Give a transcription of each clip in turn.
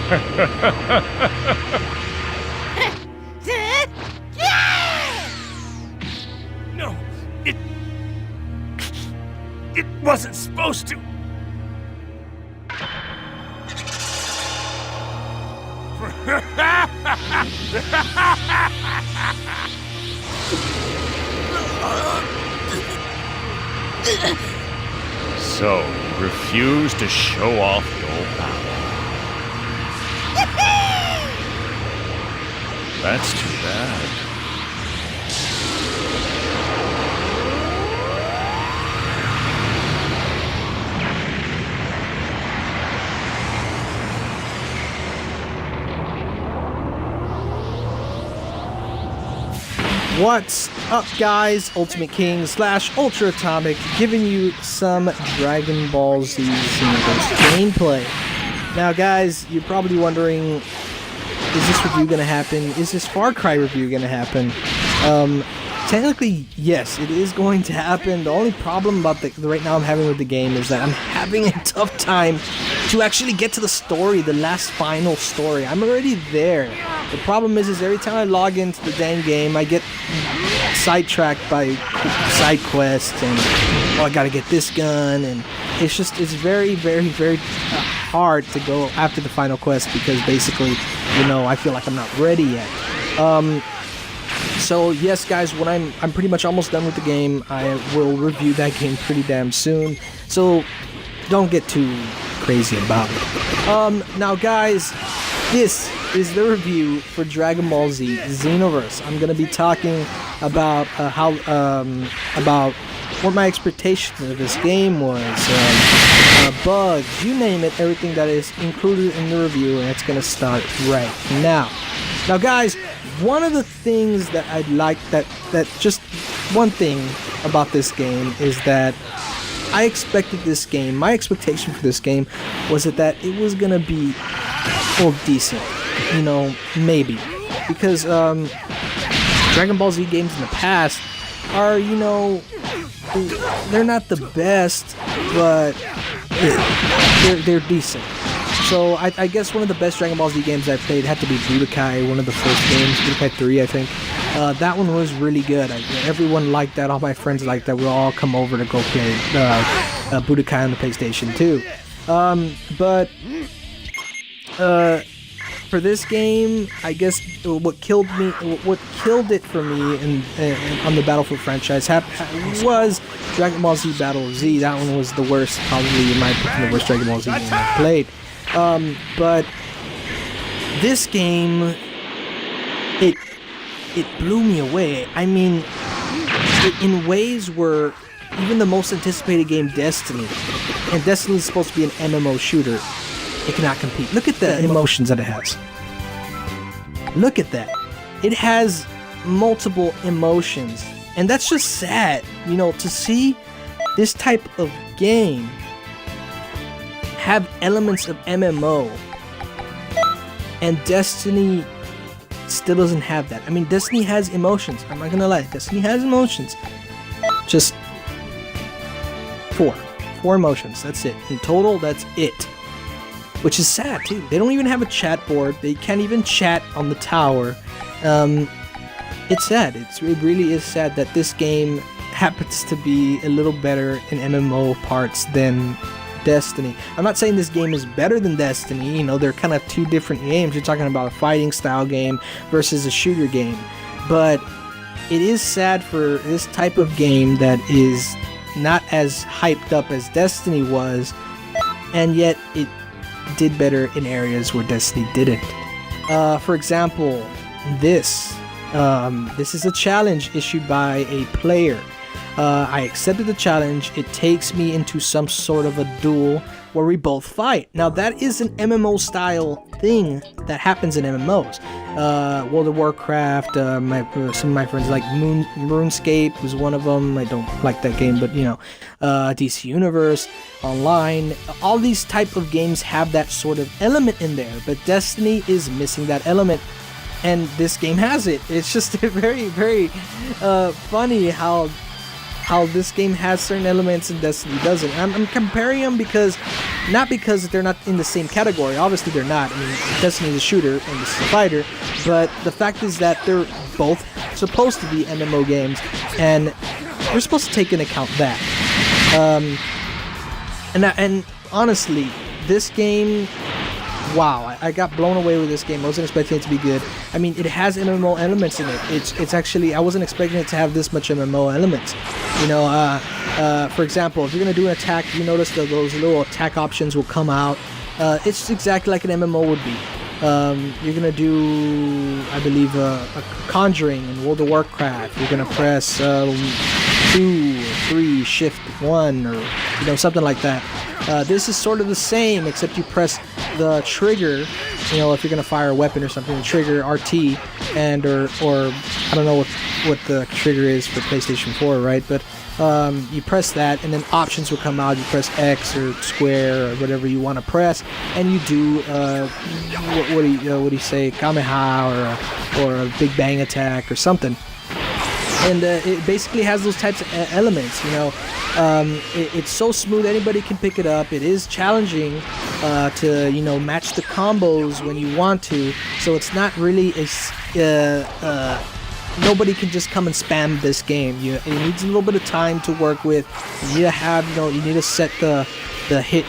No, it wasn't supposed to. So, you refuse to show off your power. That's too bad. What's up, guys? Ultimate King / Ultra Atomic giving you some Dragon Ball Z Xenoverse gameplay. Now, guys, you're probably wondering, is this review going to happen? Is this Far Cry review going to happen? Technically, yes, it is going to happen. The only problem about the right now I'm having with the game is that I'm having a tough time to actually get to the story, the last final story. I'm already there. The problem is every time I log into the dang game, I get sidetracked by side quests and, oh, I gotta get this gun, and it's very, very, very hard to go after the final quest because basically, I feel like I'm not ready yet. So yes, guys, when I'm pretty much almost done with the game, I will review that game pretty damn soon. So don't get too crazy about it. Now, guys, this is the review for Dragon Ball Z Xenoverse. I'm gonna be talking about about what my expectations of this game was, bugs, you name it, everything that is included in the review, and it's gonna start right now. Now, guys, one of the things that I'd like that just one thing about this game is that I expected this game, my expectation for this game was that it was gonna be, well, decent, maybe, because Dragon Ball Z games in the past are, they're not the best, but they're decent. So I guess one of the best Dragon Ball Z games I played had to be Budokai, one of the first games, Budokai 3, I think. That one was really good. Everyone liked that. All my friends liked that. We'll all come over to go play Budokai on the PlayStation 2. But for this game, I guess what killed it for me and on the Battlefield franchise was Dragon Ball Z Battle of Z. That one was the worst, probably in my opinion, the worst Dragon Ball Z game I've played. But this game, it blew me away. I mean, in ways where even the most anticipated game, Destiny, and Destiny is supposed to be an MMO shooter, it cannot compete. Look at the emotions that it has. Look at that. It has multiple emotions, and that's just sad, to see this type of game have elements of MMO, and Destiny still doesn't have that. I mean, Destiny has emotions. I'm not gonna lie. Destiny has emotions. Just four emotions. That's it. In total, that's it. Which is sad too. They don't even have a chat board. They can't even chat on the tower. It's sad. It really is sad that this game happens to be a little better in MMO parts than Destiny. I'm not saying this game is better than Destiny. They're kind of two different games. You're talking about a fighting style game versus a shooter game. But it is sad for this type of game that is not as hyped up as Destiny was, and yet it did better in areas where Destiny didn't. For example, this is a challenge issued by a player. I accepted the challenge. It takes me into some sort of a duel where we both fight. Now, that is an MMO style thing that happens in MMOs. World of Warcraft, some of my friends like RuneScape was one of them. I don't like that game, but DC Universe, Online, all these type of games have that sort of element in there, but Destiny is missing that element, and this game has it. It's just very, very funny how this game has certain elements and Destiny doesn't. I'm comparing them because Not because they're not in the same category. Obviously, they're not. I mean, Destiny is a shooter and this is a fighter. But the fact is that they're both supposed to be MMO games, and you're supposed to take into account that. And honestly, this game, wow, I got blown away with this game. I wasn't expecting it to be good. I mean, it has MMO elements in it. It's actually, I wasn't expecting it to have this much MMO elements. You know, for example, if you're gonna do an attack, you notice that those little attack options will come out. It's exactly like an MMO would be. You're gonna do, I believe, a conjuring in World of Warcraft. You're gonna press 2 or 3, shift 1, or something like that. This is sort of the same, except you press the trigger. You know, if you're gonna fire a weapon or something, the trigger RT, and or I don't know what the trigger is for PlayStation 4, right? But you press that, and then options will come out. You press X or square or whatever you want to press, and you do what do you say, Kamehameha or a Big Bang attack or something. And it basically has those types of elements, you know. It's so smooth, anybody can pick it up. It is challenging to, match the combos when you want to. So it's not really nobody can just come and spam this game. It needs a little bit of time to work with. You need to have, you need to set the hit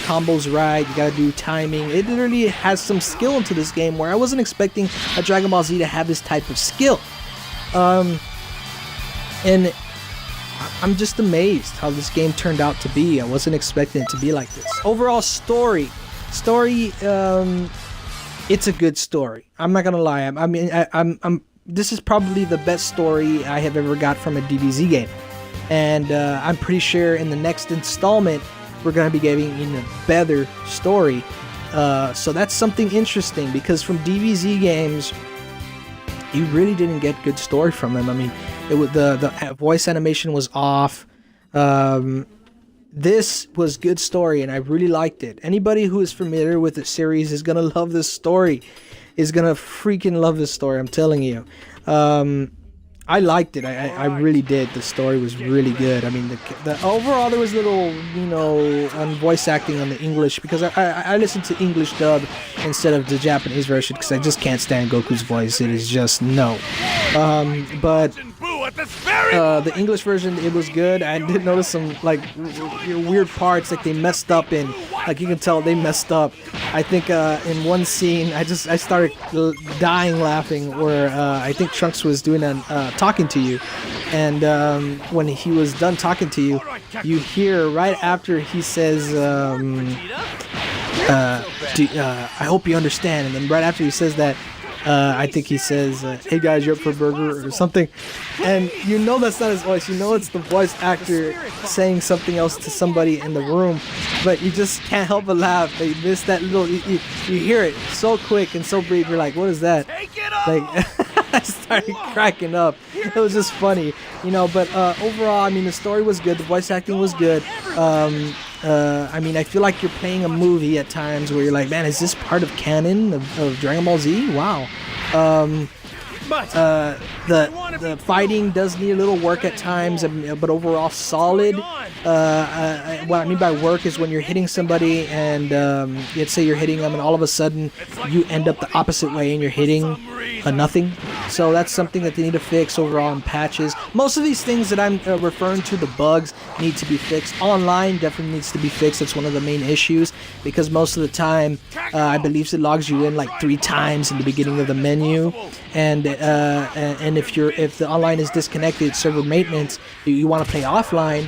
combos right. You gotta do timing. It literally has some skill into this game where I wasn't expecting a Dragon Ball Z to have this type of skill. And I'm just amazed how this game turned out to be. I wasn't expecting it to be like this. Overall story, it's a good story. I'm not gonna lie. I'm this is probably the best story I have ever got from a DBZ game, and I'm pretty sure in the next installment we're gonna be getting a better story. So that's something interesting, because from DBZ games, you really didn't get good story from them. I mean, the voice animation was off. This was good story, and I really liked it. Anybody who is familiar with the series is gonna love this story. Is gonna freaking love this story. I'm telling you. I liked it. I really did. The story was really good. I mean, the overall there was little, on voice acting on the English, because I listened to English dub instead of the Japanese version, because I just can't stand Goku's voice. It is just no. But the English version, it was good. I did notice some weird parts they messed up in. Like, you can tell they messed up. I think in one scene, I started dying laughing, where I think Trunks was doing talking to you, and when he was done talking to you, you hear right after he says, I hope you understand, and then right after he says that, I think he says, hey guys, you up for a burger or something, and that's not his voice. It's the voice actor saying something else to somebody in the room, but you just can't help but laugh. They miss that little, you hear it so quick and so brief, you're like, what is that? Like, I started cracking up. It was just funny, but overall, I mean, the story was good, the voice acting was good. I mean, I feel like you're playing a movie at times where you're like, man, is this part of canon of Dragon Ball Z? Wow. The fighting does need a little work at times, but overall solid. What I mean by work is when you're hitting somebody and let's say you're hitting them and all of a sudden you end up the opposite way and you're hitting a nothing. So that's something that they need to fix overall in patches. Most of these things that I'm referring to, the bugs, need to be fixed. Online definitely needs to be fixed. That's one of the main issues, because most of the time I believe it logs you in like 3 times in the beginning of the menu, and if the online is disconnected, server maintenance, you want to play offline,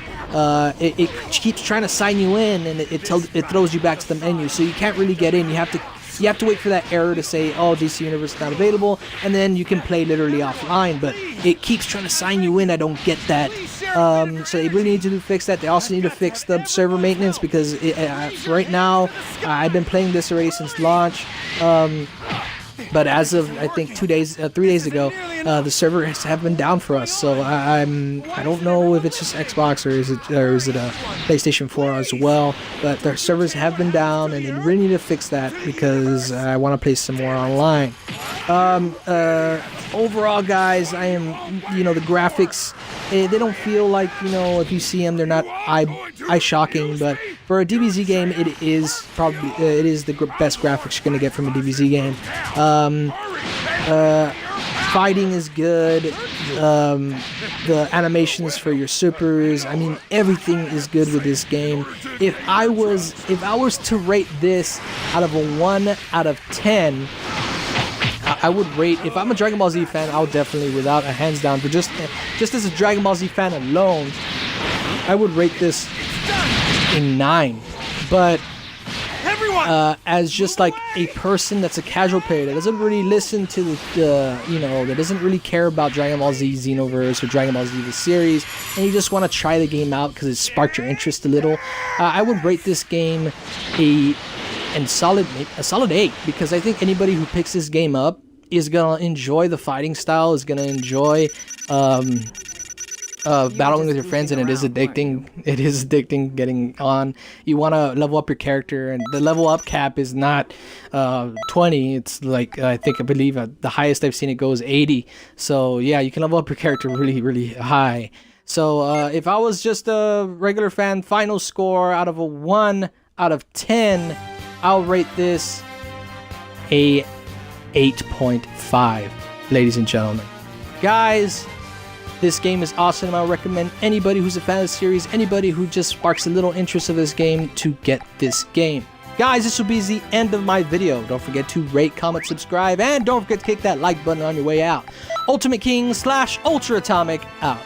it keeps trying to sign you in, and it throws you back to the menu, so you can't really get in. You have to wait for that error to say, oh, DC Universe is not available, and then you can play literally offline, but it keeps trying to sign you in. I don't get that. So they really need to fix that. They also need to fix the server maintenance, because right now, I've been playing this already since launch, but as of, I think 3 days ago, the servers have been down for us. So I don't know if it's just Xbox or is it a PlayStation 4 as well. But their servers have been down, and they really need to fix that, because I want to play some more online. Overall, guys, I am, the graphics, they don't feel like, if you see them, they're not eye shocking, but For a DBZ game, it is probably it is the best graphics you're gonna get from a DBZ game. Fighting is good. The animations for your supers, I mean, everything is good with this game. If I was to rate this out of a 1 out of 10, I would rate, if I'm a Dragon Ball Z fan, I'll definitely, without a hands down, but just as a Dragon Ball Z fan alone, I would rate this a 9. But as just like a person that's a casual player that doesn't really listen to the that doesn't really care about Dragon Ball Z Xenoverse or Dragon Ball Z the series, and you just want to try the game out because it sparked your interest a little, I would rate this game a solid 8, because I think anybody who picks this game up is gonna enjoy the fighting style, is gonna enjoy battling with your friends, and it is addicting. It is addicting getting on. You want to level up your character, and the level up cap is not 20. It's like, I believe the highest I've seen it go is 80. So yeah, you can level up your character really, really high. So if I was just a regular fan, final score out of a 1 out of 10, I'll rate this a 8.5, ladies and gentlemen. Guys, this game is awesome. I recommend anybody who's a fan of the series, anybody who just sparks a little interest of this game, to get this game. Guys, this will be the end of my video. Don't forget to rate, comment, subscribe, and don't forget to kick that like button on your way out. Ultimate King / Ultra Atomic out.